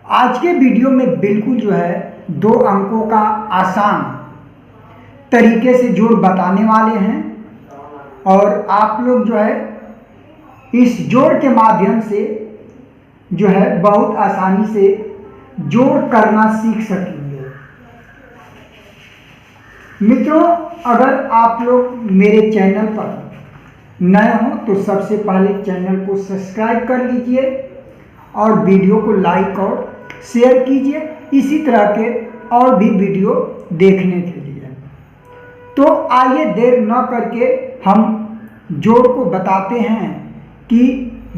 आज के वीडियो में बिल्कुल जो है 2 अंकों का आसान तरीके से जोड़ बताने वाले हैं और आप लोग जो है इस जोड़ के माध्यम से जो है बहुत आसानी से जोड़ करना सीख सकेंगे। मित्रों, अगर आप लोग मेरे चैनल पर नए हो तो सबसे पहले चैनल को सब्सक्राइब कर लीजिए और वीडियो को लाइक और शेयर कीजिए इसी तरह के और भी वीडियो देखने के लिए। तो आइए देर न करके हम जोड़ को बताते हैं कि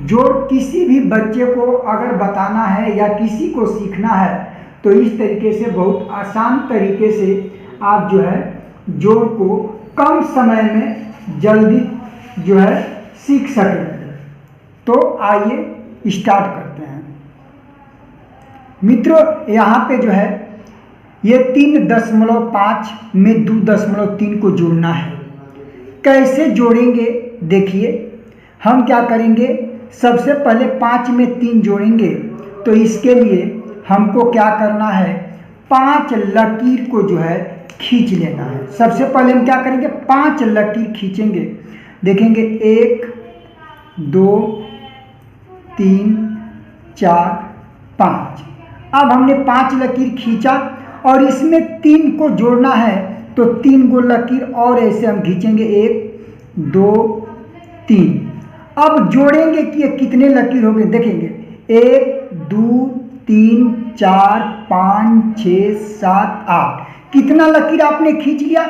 जोड़ किसी भी बच्चे को अगर बताना है या किसी को सीखना है तो इस तरीके से बहुत आसान तरीके से आप जो है जोड़ को कम समय में जल्दी जो है सीख सकेंगे। तो आइए स्टार्ट करते हैं। मित्रों, यहाँ पे जो है ये 3.5 में 2.3 को जोड़ना है। कैसे जोड़ेंगे देखिए, हम क्या करेंगे, सबसे पहले 5 में 3 जोड़ेंगे। तो इसके लिए हमको क्या करना है, 5 लकीर को जो है खींच लेना है। सबसे पहले हम क्या करेंगे, 5 लकीर खींचेंगे। देखेंगे 1 2 3 4 5। अब हमने 5 लकीर खींचा और इसमें 3 को जोड़ना है तो 3 गो लकीर और ऐसे हम खींचेंगे, 1 2 3। अब जोड़ेंगे कि ये कितने लकीर हो गए, देखेंगे 1 2 3 4 5 6 7 8। कितना लकीर आपने खींच लिया,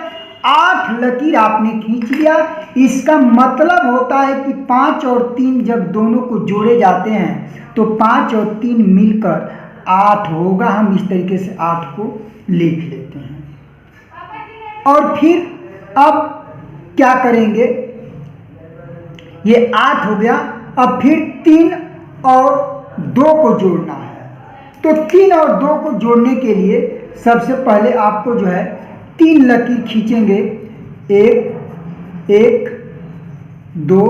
8 लकीर आपने खींच लिया। इसका मतलब होता है कि 5 और 3 जब दोनों को जोड़े जाते हैं तो 5 और 3 मिलकर 8 होगा। हम इस तरीके से 8 को लिख लेते हैं। और फिर अब क्या करेंगे, ये 8 हो गया। अब फिर 3 और 2 को जोड़ना है। तो 3 और 2 को जोड़ने के लिए सबसे पहले आपको जो है 3 लकीर खींचेंगे, 1 2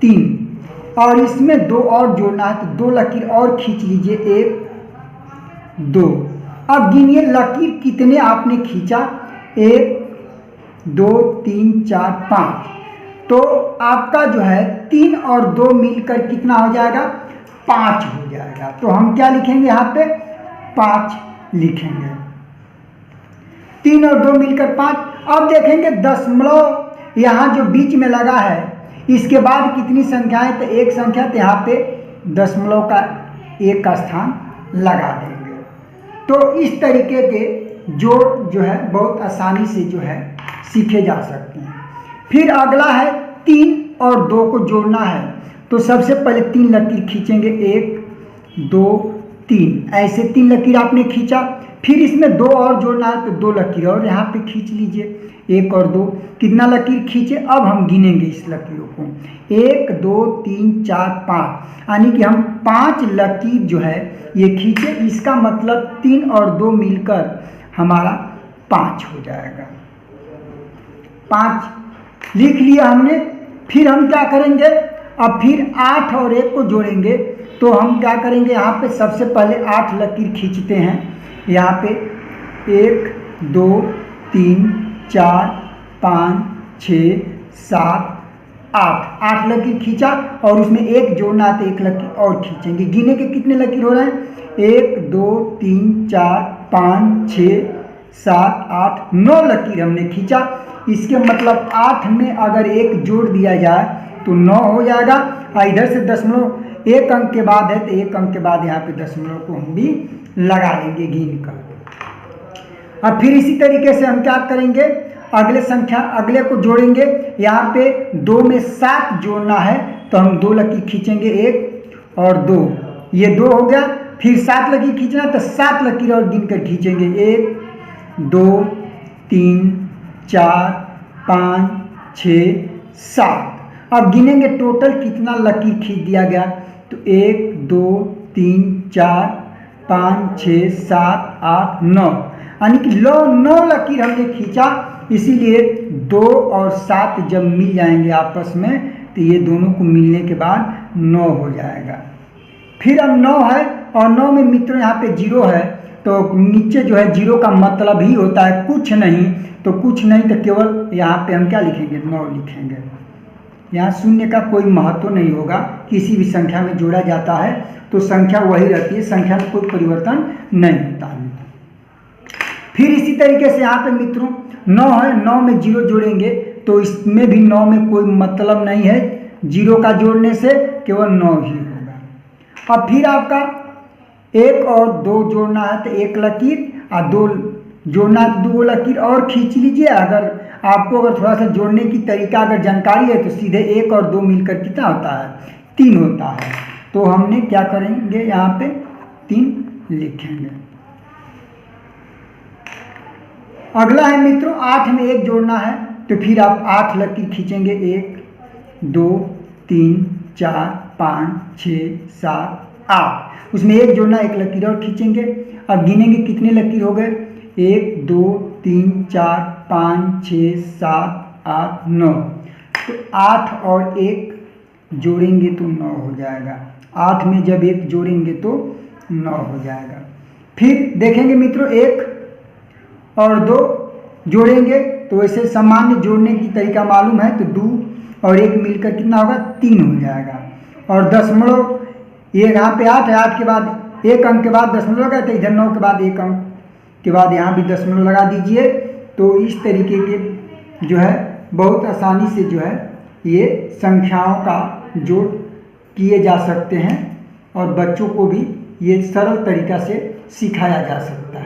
3। और इसमें 2 और जोड़ना है तो 2 लकीर और खींच लीजिए, 1 2। अब गिनिए लकीर कितने आपने खींचा, 1 2 3 4 5। तो आपका जो है 3 और 2 मिलकर कितना हो जाएगा, 5 हो जाएगा। तो हम क्या लिखेंगे, यहाँ पे 5 लिखेंगे। 3 और 2 मिलकर 5। अब देखेंगे दशमलव यहाँ जो बीच में लगा है इसके बाद कितनी संख्या है, तो एक संख्या, तो यहाँ पे दशमलव का 1 का स्थान लगा देंगे। तो इस तरीके के जोड़ जो है बहुत आसानी से जो है सीखे जा सकते हैं। फिर अगला है 3 और 2 को जोड़ना है। तो सबसे पहले 3 लकीर खींचेंगे, 1 2 3। ऐसे 3 लकीर आपने खींचा। फिर इसमें 2 और जोड़ना है तो 2 लकीर और यहाँ पे खींच लीजिए, 1 और 2। कितना लकीर खींचे, अब हम गिनेंगे इस लकीरों को, 1 2 3 4 5। यानी कि हम 5 लकीर जो है ये खींचे। इसका मतलब 3 और 2 मिलकर हमारा 5 हो जाएगा। 5 लिख लिया हमने। फिर हम क्या करेंगे, अब फिर 8 और 1 को जोड़ेंगे। तो हम क्या करेंगे, यहाँ पे सबसे पहले 8 लकीर खींचते हैं। यहाँ पे 1 2 3 4 5 6 7 8 लकीर खींचा और उसमें 1 जोड़ना है तो 1 लकीर और खींचेंगे। गिने के कितने लकीर हो रहे हैं, 1 2 3 4 5 6 7 8 9 लकीर हमने खींचा। इसके मतलब 8 में अगर 1 जोड़ दिया जाए तो 9 हो जाएगा। और इधर से दशमलव 1 अंक के बाद है तो 1 अंक के बाद यहाँ पे दशमलव को हम भी लगा लेंगे गिन कर। अब फिर इसी तरीके से हम क्या करेंगे, अगले को जोड़ेंगे। यहाँ पे 2 में 7 जोड़ना है तो हम 2 लकीर खींचेंगे, 1 और 2। ये 2 हो गया। फिर 7 लकीर खींचना है तो 7 लकीर और गिन कर खींचेंगे, 1 2 3 4 5 6 7। अब गिनेंगे टोटल कितना लकीर खींच दिया गया, तो 1 2 3 4 5 6 7 8 9। यानी कि 9 लकीर हमने खींचा। इसीलिए 2 और 7 जब मिल जाएंगे आपस में तो ये दोनों को मिलने के बाद 9 हो जाएगा। फिर अब 9 है और 9 में मित्रों यहाँ पे 0 है, तो नीचे जो है 0 का मतलब ही होता है कुछ नहीं, तो कुछ नहीं तो केवल यहाँ पे हम क्या लिखेंगे 9 लिखेंगे। यहाँ शून्य का कोई महत्व नहीं होगा, किसी भी संख्या में जोड़ा जाता है तो संख्या वही रहती है, संख्या में कोई परिवर्तन नहीं होता है। फिर इसी तरीके से यहाँ पे मित्रों 9 है, 9 में 0 जोड़ेंगे तो इसमें भी 9 में कोई मतलब नहीं है, 0 का जोड़ने से केवल 9 ही होगा। अब फिर आपका 1 और 2 जोड़ना है तो 1 लकीर और 2 जोड़ना है तो 2 लकीर और खींच लीजिए। अगर आपको अगर थोड़ा सा जोड़ने की तरीका अगर जानकारी है तो सीधे 1 और 2 मिलकर कितना होता है 3 होता है, तो हमने क्या करेंगे यहाँ पे 3 लिखेंगे। अगला है मित्रों 8 में 1 जोड़ना है तो फिर आप 8 लकीर खींचेंगे, 1 2 3 4 5 6 7 8, उसमें 1 जोड़ना, 1 लकीर और खींचेंगे। अब गिनेंगे कितने लकीर हो गए, 1 2 3 4 5 6 7 8 9, तो 8 और 1 जोड़ेंगे तो 9 हो जाएगा। 8 में जब 1 जोड़ेंगे तो 9 हो जाएगा। फिर देखेंगे मित्रों 1 और 2 जोड़ेंगे तो वैसे सामान्य जोड़ने की तरीका मालूम है, तो 2 और 1 मिलकर कितना होगा 3 हो जाएगा। और दशमलव ये यहाँ पे 8 है, 8 के बाद 1 अंक के बाद दशमलव लगा, तो इधर 9 के बाद 1 अंक के बाद यहाँ भी दशमलव लगा दीजिए। तो इस तरीके के जो है बहुत आसानी से जो है ये संख्याओं का जोड़ किए जा सकते हैं और बच्चों को भी ये सरल तरीका से सिखाया जा सकता है।